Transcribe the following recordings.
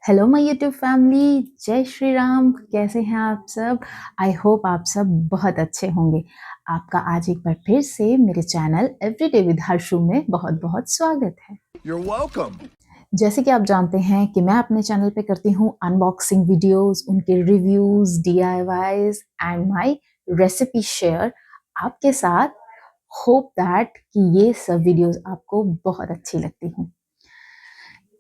Hello my YouTube family, जय श्री राम। कैसे हैं आप सब? आई होप आप सब बहुत अच्छे होंगे। आपका आज एक बार फिर से मेरे चैनल एवरीडे विद हर्षु में बहुत बहुत स्वागत है। You're welcome. जैसे कि आप जानते हैं कि मैं अपने चैनल पे करती हूँ अनबॉक्सिंग वीडियोस, उनके reviews, DIYs and my recipe share आपके साथ। होप दैट कि ये सब वीडियोस आपको बहुत अच्छी लगती हूँ।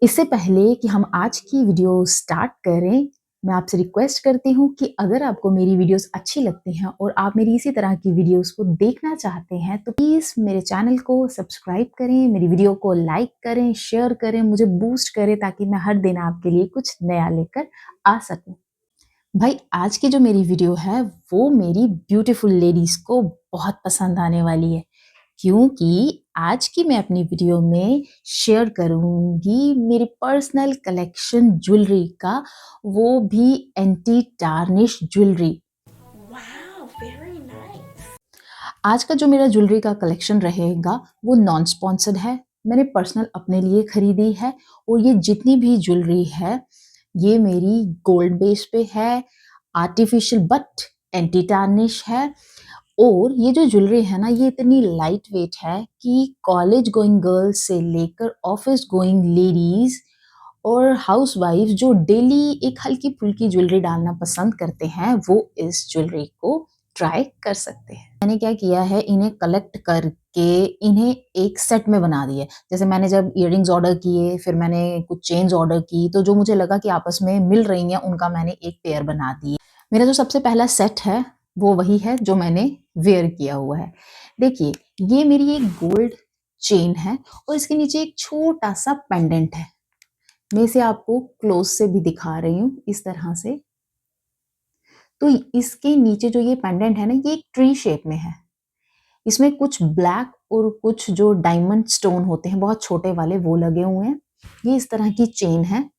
इससे पहले कि हम आज की वीडियो स्टार्ट करें, मैं आपसे रिक्वेस्ट करती हूँ कि अगर आपको मेरी वीडियोस अच्छी लगती हैं और आप मेरी इसी तरह की वीडियोस को देखना चाहते हैं तो प्लीज़ मेरे चैनल को सब्सक्राइब करें, मेरी वीडियो को लाइक करें, शेयर करें, मुझे बूस्ट करें ताकि मैं हर दिन आपके लिए कुछ नया लेकर आ सकूं। भाई आज की जो मेरी वीडियो है वो मेरी ब्यूटीफुल लेडीज़ को बहुत पसंद आने वाली है, क्योंकि आज की मैं अपनी वीडियो में शेयर करूंगी मेरी पर्सनल कलेक्शन ज्वेलरी का, वो भी anti tarnish jewellery. Wow, very nice. आज का जो मेरा ज्वेलरी का कलेक्शन रहेगा वो नॉन स्पॉन्सर्ड है, मैंने पर्सनल अपने लिए खरीदी है। और ये जितनी भी ज्वेलरी है ये मेरी गोल्ड बेस पे है, आर्टिफिशियल बट एंटी टार्निश है। और ये जो ज्वेलरी है ना ये इतनी लाइट वेट है कि कॉलेज गोइंग गर्ल्स से लेकर ऑफिस गोइंग लेडीज और हाउस वाइफ जो डेली एक हल्की फुल्की ज्वेलरी डालना पसंद करते हैं वो इस ज्वेलरी को ट्राई कर सकते हैं। मैंने क्या किया है, इन्हें कलेक्ट करके इन्हें एक सेट में बना दिया। जैसे मैंने जब इयररिंग्स ऑर्डर किए, फिर मैंने कुछ चेन्स ऑर्डर की, तो जो मुझे लगा कि आपस में मिल रही हैं उनका मैंने एक पेयर बना दिए। मेरा जो सबसे पहला सेट है वो वही है जो मैंने वेयर किया हुआ है। देखिए ये मेरी एक गोल्ड चेन है और इसके नीचे एक छोटा सा पेंडेंट है। मैं इसे आपको क्लोज से भी दिखा रही हूँ इस तरह से। तो इसके नीचे जो ये पेंडेंट है ना ये एक ट्री शेप में है। इसमें कुछ ब्लैक और कुछ जो डायमंड स्टोन होते हैं बहुत छोटे वाले वो लगे हुए हैं। ये इस तरह की चेन है,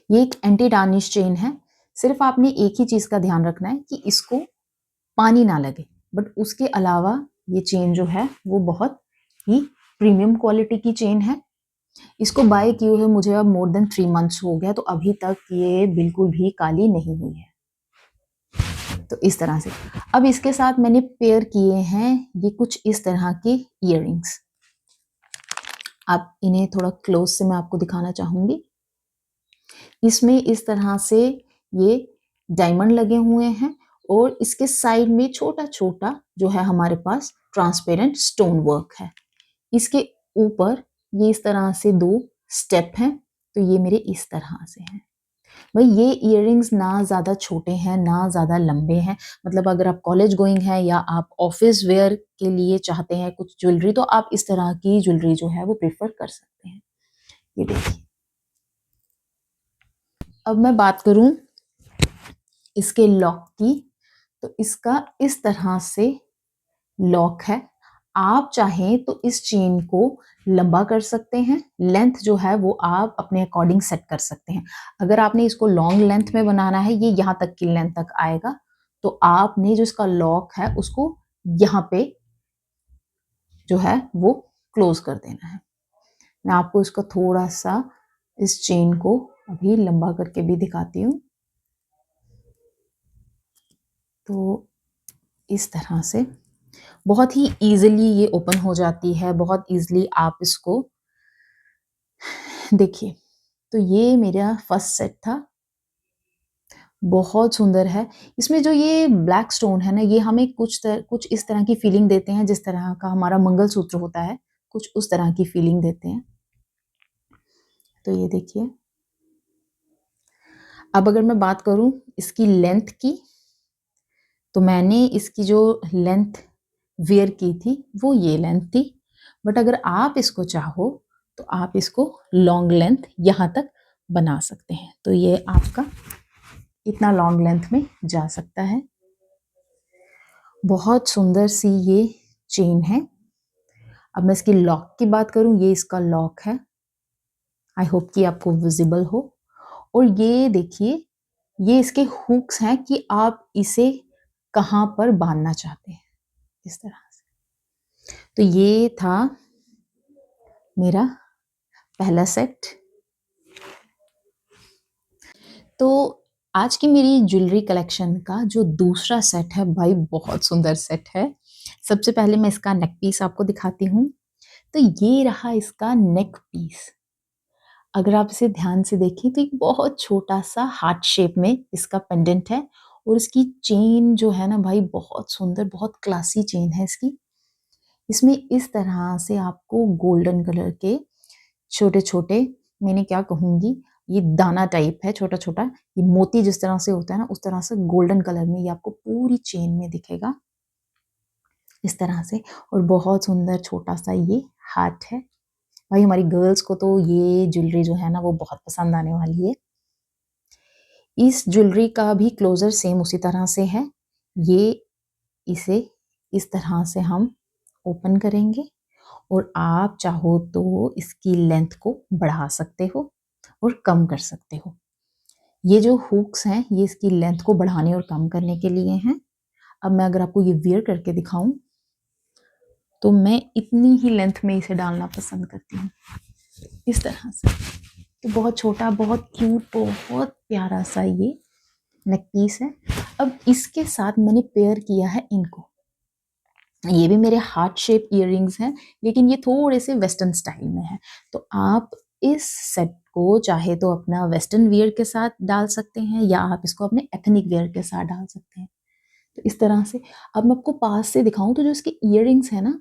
ये एक एंटी टार्निश चेन है। सिर्फ आपने एक ही चीज का ध्यान रखना है कि इसको पानी ना लगे, बट उसके अलावा ये चेन जो है वो बहुत ही प्रीमियम क्वालिटी की चेन है। इसको बाय किए हुए मुझे अब मोर देन 3 मंथ्स हो गया, तो अभी तक ये बिल्कुल भी काली नहीं हुई है। तो इस तरह से अब इसके साथ मैंने पेयर किए हैं ये कुछ इस तरह के इयररिंग्स। अब इन्हें थोड़ा क्लोज से मैं आपको दिखाना चाहूंगी। इसमें इस तरह से ये डायमंड लगे हुए हैं और इसके साइड में छोटा छोटा जो है हमारे पास ट्रांसपेरेंट स्टोन वर्क है। इसके ऊपर ये इस तरह से 2 स्टेप हैं, तो ये मेरे इस तरह से हैं। भाई ये इयररिंग्स ना ज़्यादा छोटे हैं ना ज़्यादा लंबे हैं, मतलब अगर आप कॉलेज गोइंग हैं या आप ऑफिस वेयर के लिए चाहते हैं कुछ ज्वेलरी तो आप इस तरह की ज्वेलरी जो है वो प्रेफर कर सकते हैं। ये देखिए, अब मैं बात करूं इसके लॉक की, तो इसका इस तरह से लॉक है। आप चाहें तो इस चेन को लंबा कर सकते हैं, लेंथ जो है वो आप अपने अकॉर्डिंग सेट कर सकते हैं। अगर आपने इसको लॉन्ग लेंथ में बनाना है, ये यहाँ तक की लेंथ तक आएगा, तो आपने जो इसका लॉक है उसको यहाँ पे जो है वो क्लोज कर देना है। मैं आपको इसका थोड़ा सा इस चेन को अभी लंबा करके भी दिखाती हूँ। तो इस तरह से बहुत ही इजीली ये ओपन हो जाती है, बहुत इजीली आप इसको देखिए। तो ये मेरा फर्स्ट सेट था, बहुत सुंदर है। इसमें जो ये ब्लैक स्टोन है ना ये हमें कुछ इस तरह की फीलिंग देते हैं जिस तरह का हमारा मंगलसूत्र होता है, कुछ उस तरह की फीलिंग देते हैं। तो ये देखिए, अब अगर मैं बात करूं इसकी लेंथ की, तो मैंने इसकी जो लेंथ वेयर की थी वो ये लेंथ थी, बट अगर आप इसको चाहो तो आप इसको लॉन्ग लेंथ यहाँ तक बना सकते हैं। तो ये आपका इतना लॉन्ग लेंथ में जा सकता है। बहुत सुंदर सी ये चेन है। अब मैं इसकी लॉक की बात करूं, ये इसका लॉक है। आई होप कि आपको विजिबल हो। और ये देखिए, ये इसके हुक्स हैं कि आप इसे कहाँ पर बांधना चाहते हैं, इस तरह से। तो ये था मेरा पहला सेट। तो आज की मेरी ज्वेलरी कलेक्शन का जो दूसरा सेट है भाई बहुत सुंदर सेट है। सबसे पहले मैं इसका नेक पीस आपको दिखाती हूँ। तो ये रहा इसका नेक पीस। अगर आप इसे ध्यान से देखें तो एक बहुत छोटा-सा हार्ट शेप में इसका पेंडेंट है और इसकी चेन जो है ना भाई बहुत सुंदर, बहुत क्लासी चेन है इसकी। इसमें इस तरह से आपको गोल्डन कलर के छोटे-छोटे मैंने क्या कहूँगी ये दाना टाइप है छोटा-छोटा, ये मोती जिस तरह से होता है ना उस तरह से गोल्डन कलर में ये आपको पूरी चेन में दिखेगा, इस तरह से और बहुत सुंदर छोटा-सा ये हार्ट है। भाई हमारी गर्ल्स को तो ये ज्वेलरी जो है ना वो बहुत पसंद आने वाली है। इस ज्वेलरी का भी क्लोज़र सेम उसी तरह से है। ये इसे इस तरह से हम ओपन करेंगे और आप चाहो तो इसकी लेंथ को बढ़ा सकते हो और कम कर सकते हो। ये जो हुक्स हैं ये इसकी लेंथ को बढ़ाने और कम करने के लिए हैं। अब मैं अगर आपको ये वियर करके दिखाऊं तो मैं इतनी ही लेंथ में इसे डालना पसंद करती हूँ, इस तरह से। तो बहुत छोटा, बहुत क्यूट, बहुत प्यारा सा ये नेक पीस है। अब इसके साथ मैंने पेयर किया है इनको। ये भी मेरे हार्ट शेप इयररिंग्स हैं लेकिन ये थोड़े से वेस्टर्न स्टाइल में है। तो आप इस सेट को चाहे तो अपना वेस्टर्न वियर के साथ डाल सकते हैं या आप इसको अपने एथनिक वियर के साथ डाल सकते हैं। तो इस तरह से अब मैं आपको पास से दिखाऊं तो जो इसके इयररिंग्स है ना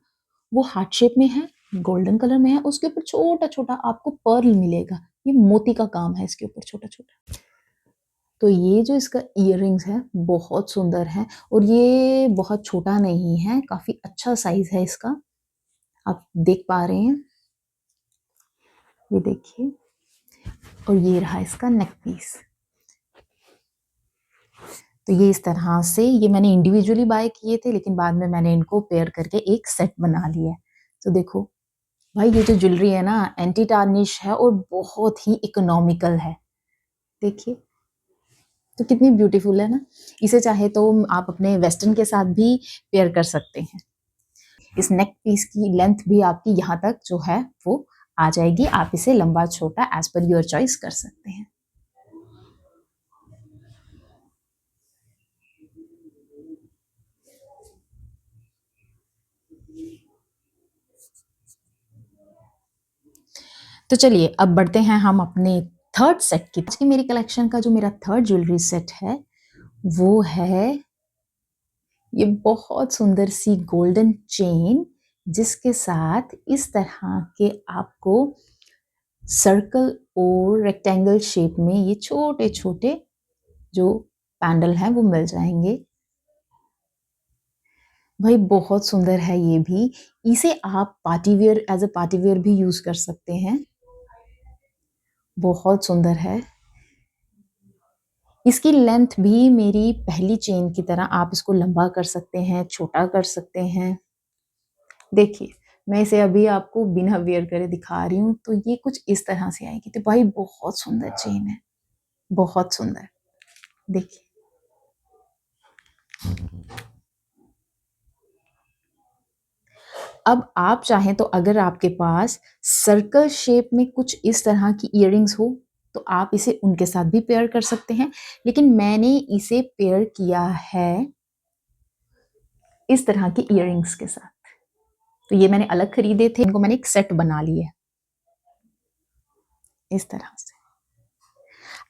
वो हार्ट शेप में है, गोल्डन कलर में है, उसके ऊपर छोटा-छोटा आपको पर्ल मिलेगा। ये मोती का काम है इसके ऊपर छोटा-छोटा। तो ये जो इसका इयररिंग्स है बहुत सुंदर है और ये बहुत छोटा नहीं है, काफ़ी अच्छा साइज़ है इसका। आप देख पा रहे हैं, ये देखिए और ये रहा इसका नेक पीस। तो ये इस तरह से ये मैंने इंडिविजुअली बाय किए थे लेकिन बाद में मैंने इनको पेयर करके एक सेट बना लिया है। तो देखो भाई ये जो ज्वेलरी है ना एंटी टार्निश है और बहुत ही इकोनॉमिकल है। देखिए तो कितनी ब्यूटीफुल है ना। इसे चाहे तो आप अपने वेस्टर्न के साथ भी पेयर कर सकते हैं। इस नेक पीस की लेंथ भी आपकी यहाँ तक जो है वो आ जाएगी। आप इसे लंबा छोटा एज पर योर चॉइस कर सकते हैं। तो चलिए अब बढ़ते हैं हम अपने थर्ड सेट की। आज की मेरी कलेक्शन का जो मेरा थर्ड ज्वेलरी सेट है वो है ये बहुत सुंदर सी गोल्डन चेन जिसके साथ इस तरह के आपको सर्कल और रेक्टेंगल शेप में ये छोटे छोटे जो पैंडल हैं वो मिल जाएंगे। भाई बहुत सुंदर है ये भी। इसे आप party wear as a party wear भी यूज कर सकते हैं। बहुत सुंदर है। इसकी लेंथ भी मेरी पहली चेन की तरह आप इसको लंबा कर सकते हैं, छोटा कर सकते हैं। देखिए मैं इसे अभी आपको बिना वेयर करे दिखा रही हूँ तो ये कुछ इस तरह से आएगी। तो भाई बहुत सुंदर चेन है, बहुत सुंदर। देखिए अब आप चाहें तो अगर आपके पास सर्कल शेप में कुछ इस तरह की इयररिंग्स हो तो आप इसे उनके साथ भी पेयर कर सकते हैं। लेकिन मैंने इसे पेयर किया है इस तरह के इयररिंग्स के साथ। तो ये मैंने अलग खरीदे थे, इनको मैंने एक सेट बना लिया है इस तरह से।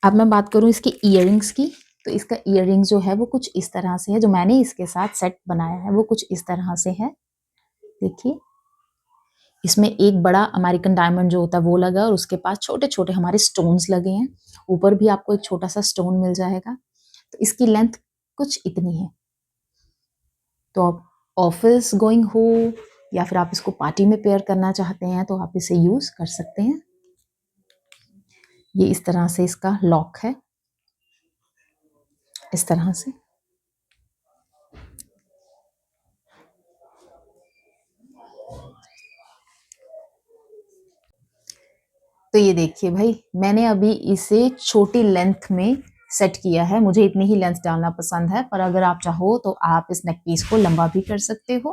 अब मैं बात करूं इसके इयररिंग्स की तो इसका इयररिंग्स जो है वो कुछ इस तरह से है। जो मैंने इसके साथ सेट बनाया है वो कुछ इस तरह से है। देखिए इसमें एक बड़ा अमेरिकन डायमंड जो होता है वो लगा और उसके पास छोटे छोटे हमारे स्टोन्स लगे हैं। ऊपर भी आपको एक छोटा सा स्टोन मिल जाएगा। तो इसकी लेंथ कुछ इतनी है। तो आप ऑफिस गोइंग हो या फिर आप इसको पार्टी में पेयर करना चाहते हैं तो आप इसे यूज कर सकते हैं। ये इस तरह से इसका लॉक है, इस तरह से। तो ये देखिए भाई मैंने अभी इसे छोटी लेंथ में सेट किया है। मुझे इतनी ही लेंथ डालना पसंद है पर अगर आप चाहो तो आप इस नेक पीस को लंबा भी कर सकते हो।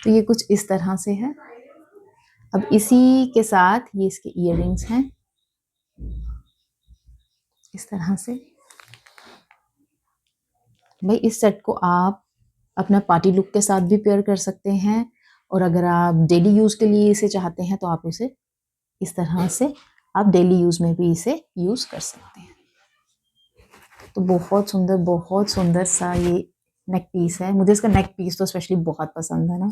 तो ये कुछ इस तरह से है। अब इसी के साथ ये इसके इयररिंग्स हैं। इस तरह से। भाई इस सेट को आप अपना पार्टी लुक के साथ भी पेयर कर सकते हैं, और अगर आप डेली यूज़ के लिए इसे चाहते हैं तो आप इसे इस तरह से आप डेली यूज़ में भी इसे यूज़ कर सकते हैं। तो बहुत सुंदर सा ये नेक पीस है। मुझे इसका नेक पीस तो स्पेशली बहुत पसंद है ना।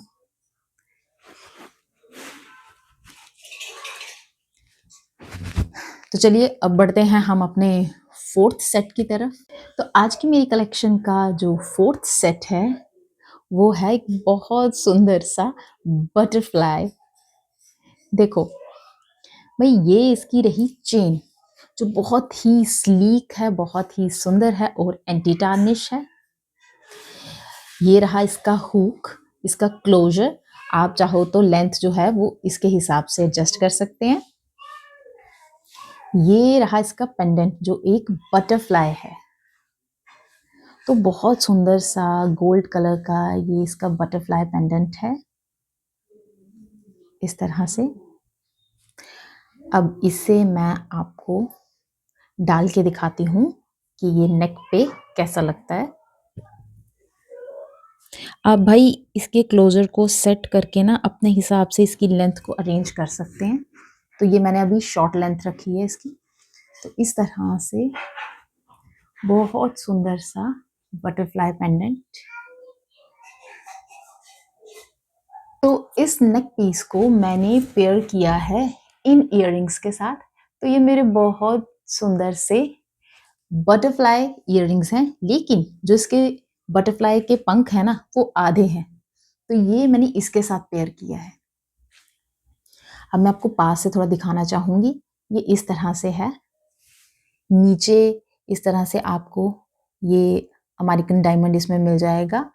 तो चलिए अब बढ़ते हैं हम अपने फोर्थ सेट की तरफ। तो आज की मेरी कलेक्शन का जो फोर्थ सेट है वो है एक बहुत सुंदर सा बटरफ्लाई। देखो भाई, ये इसकी रही चेन जो बहुत ही स्लीक है, बहुत ही सुंदर है और एंटी टार्निश है। ये रहा इसका हुक, इसका क्लोजर। आप चाहो तो लेंथ जो है वो इसके हिसाब से एडजस्ट कर सकते हैं। ये रहा इसका पेंडेंट जो एक बटरफ्लाई है। तो बहुत सुंदर सा गोल्ड कलर का ये इसका बटरफ्लाई पेंडेंट है इस तरह से। अब इसे मैं आपको डाल के दिखाती हूँ कि ये नेक पे कैसा लगता है। आप भाई इसके क्लोजर को सेट करके ना अपने हिसाब से इसकी लेंथ को अरेंज कर सकते हैं। तो ये मैंने अभी शॉर्ट लेंथ रखी है इसकी। तो इस तरह से बहुत सुंदर सा बटरफ्लाई पेंडेंट। तो इस नेक पीस को मैंने पेयर किया है इन इयररिंग्स के साथ। तो ये मेरे बहुत सुंदर से बटरफ्लाई इयररिंग्स हैं, लेकिन जो इसके बटरफ्लाई के पंख है ना वो आधे हैं। तो ये मैंने इसके साथ पेयर किया है। अब मैं आपको पास से थोड़ा दिखाना चाहूंगी। ये इस तरह से है। नीचे इस तरह से आपको ये अमेरिकन डायमंड इसमें मिल जाएगा।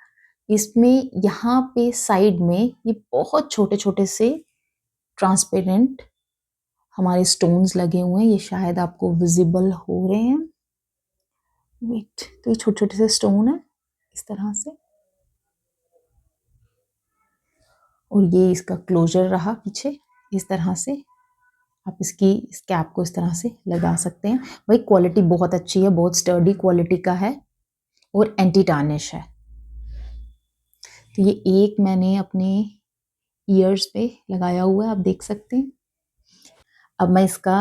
इसमें यहाँ पे साइड में ये बहुत छोटे छोटे से ट्रांसपेरेंट हमारे स्टोन्स लगे हुए हैं। ये शायद आपको विजिबल हो रहे हैं। वेट, तो ये छोटे छोटे से स्टोन है इस तरह से। और ये इसका क्लोजर रहा पीछे इस तरह से। आप इसकी इस कैप को इस तरह से लगा सकते हैं। भाई क्वालिटी बहुत अच्छी है, बहुत स्टर्डी क्वालिटी का है और एंटी टार्निश है। तो ये एक मैंने अपने ईयर्स पे लगाया हुआ है, आप देख सकते हैं। अब मैं इसका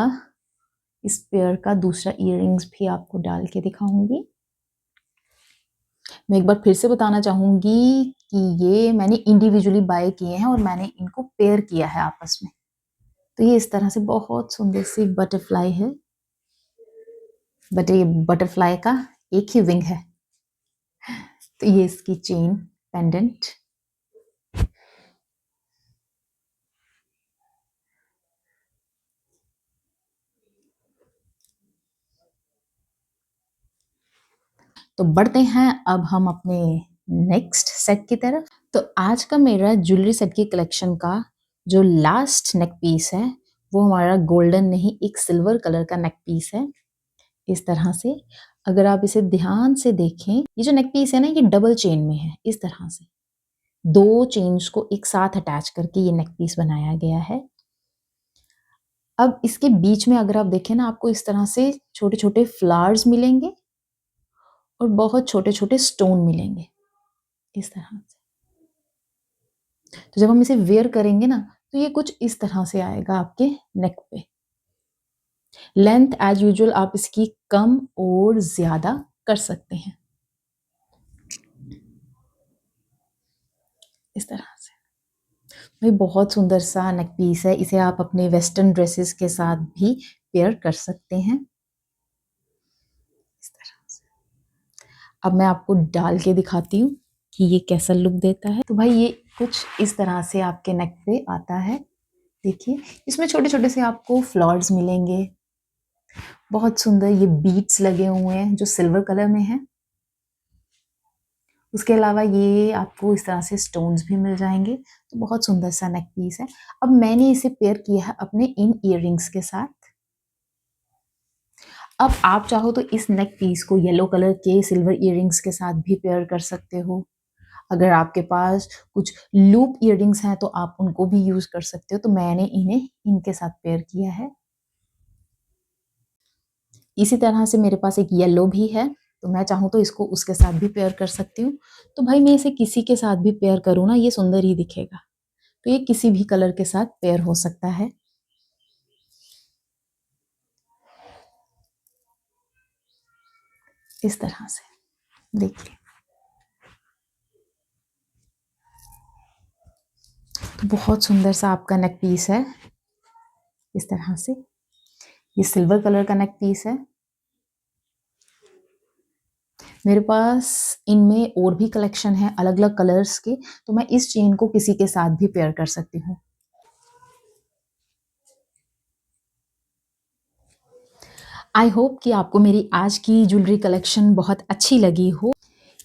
इस पेयर का दूसरा ईयररिंग्स भी आपको डाल के दिखाऊंगी। मैं एक बार फिर से बताना चाहूंगी कि ये मैंने इंडिविजुअली बाय किए हैं और मैंने इनको पेयर किया है आपस में। तो ये इस तरह से बहुत सुंदर सी बटरफ्लाई है, बट ये बटरफ्लाई का एक ही विंग है। तो ये इसकी चेन पेंडेंट। तो बढ़ते हैं अब हम अपने नेक्स्ट सेट की तरफ। तो आज का मेरा ज्वेलरी सेट की कलेक्शन का जो लास्ट नेक पीस है वो हमारा गोल्डन नहीं, एक सिल्वर कलर का नेक पीस है इस तरह से। अगर आप इसे ध्यान से देखें, ये जो नेक पीस है ना ये डबल चेन में है इस तरह से। दो चेन्स को एक साथ अटैच करके ये नेक पीस बनाया गया है। अब इसके बीच में अगर आप देखें ना, आपको इस तरह से छोटे छोटे फ्लावर्स मिलेंगे और बहुत छोटे छोटे स्टोन मिलेंगे इस तरह से। तो जब हम इसे वेयर करेंगे ना तो ये कुछ इस तरह से आएगा आपके नेक पे। लेंथ एज यूजुअल आप इसकी कम और ज्यादा कर सकते हैं इस तरह से। भाई बहुत सुंदर सा नेक पीस है। इसे आप अपने वेस्टर्न ड्रेसेस के साथ भी पेयर कर सकते हैं इस तरह से। अब मैं आपको डाल के दिखाती हूँ कि ये कैसा लुक देता है। तो भाई ये कुछ इस तरह से आपके नेक पे आता है। देखिए इसमें छोटे छोटे से आपको फ्लावर्स मिलेंगे, बहुत सुंदर ये बीड्स लगे हुए हैं जो सिल्वर कलर में है। उसके अलावा ये आपको इस तरह से स्टोन्स भी मिल जाएंगे। तो बहुत सुंदर सा नेक पीस है। अब मैंने इसे पेयर किया है अपने इन इयररिंग्स के साथ। अब आप चाहो तो इस नेक पीस को येलो कलर के सिल्वर इयररिंग्स के साथ भी पेयर कर सकते हो। अगर आपके पास कुछ लूप इयररिंग्स हैं तो आप उनको भी यूज कर सकते हो। तो मैंने इन्हें इनके साथ पेयर किया है। इसी तरह से मेरे पास एक येलो भी है, तो मैं चाहूँ तो इसको उसके साथ भी पेयर कर सकती हूँ। तो भाई मैं इसे किसी के साथ भी पेयर करूँ ना, ये सुंदर ही दिखेगा। तो ये किसी भी कलर के साथ पेयर हो सकता है। इस तरह से देखिए, तो बहुत सुंदर सा आपका नेक पीस है। इस तरह से ये सिल्वर कलर का नेक पीस है। मेरे पास इनमें और भी कलेक्शन है अलग अलग कलर्स के, तो मैं इस चेन को किसी के साथ भी पेयर कर सकती हूँ। आई होप कि आपको मेरी आज की ज्वेलरी कलेक्शन बहुत अच्छी लगी हो।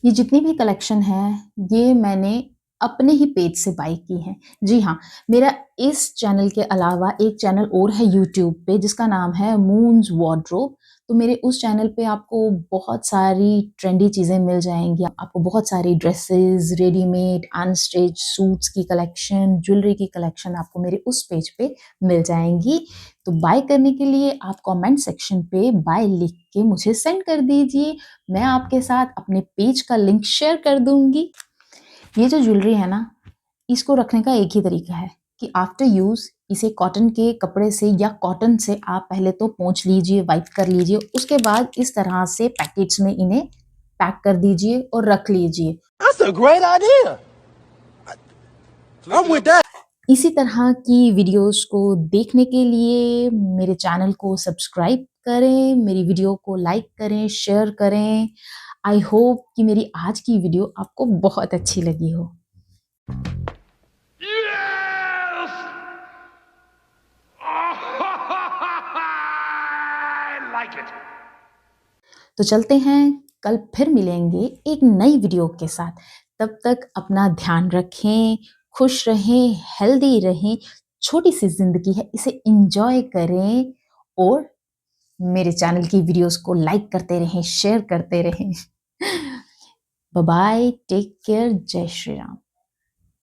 ये जितनी भी कलेक्शन है ये मैंने अपने ही पेज से बाई की है। जी हाँ, मेरा इस चैनल के अलावा एक चैनल और है यूट्यूब पे जिसका नाम है मून्स वार्डरोब। तो मेरे उस चैनल पे आपको बहुत सारी ट्रेंडी चीज़ें मिल जाएंगी। आपको बहुत सारी ड्रेसेस, रेडीमेड, अनस्टिच सूट्स की कलेक्शन, ज्वेलरी की कलेक्शन आपको मेरे उस पेज पे मिल जाएंगी। तो बाय करने के लिए आप कमेंट सेक्शन पे बाय लिख के मुझे सेंड कर दीजिए। मैं आपके साथ अपने पेज का लिंक शेयर कर दूंगी। ये जो ज्वेलरी है ना, इसको रखने का एक ही तरीका है कि आफ्टर यूज़ इसे कॉटन के कपड़े से या कॉटन से आप पहले तो पोंछ लीजिए, वाइप कर लीजिए। उसके बाद इस तरह से पैकेट्स में इन्हें पैक कर दीजिए और रख लीजिए। That's a great idea. I'm with that. इसी तरह की वीडियोस को देखने के लिए मेरे चैनल को सब्सक्राइब करें, मेरी वीडियो को लाइक करें, शेयर करें। आई होप कि मेरी आज की वीडियो आपको बहुत अच्छी लगी हो। Yes! I like it. तो चलते हैं, कल फिर मिलेंगे एक नई वीडियो के साथ। तब तक अपना ध्यान रखें, खुश रहें, हेल्दी रहें। छोटी सी ज़िंदगी है, इसे एंजॉय करें और मेरे चैनल की वीडियोस को लाइक करते रहें, शेयर करते रहें। बाय बाय, टेक केयर, जय श्री राम।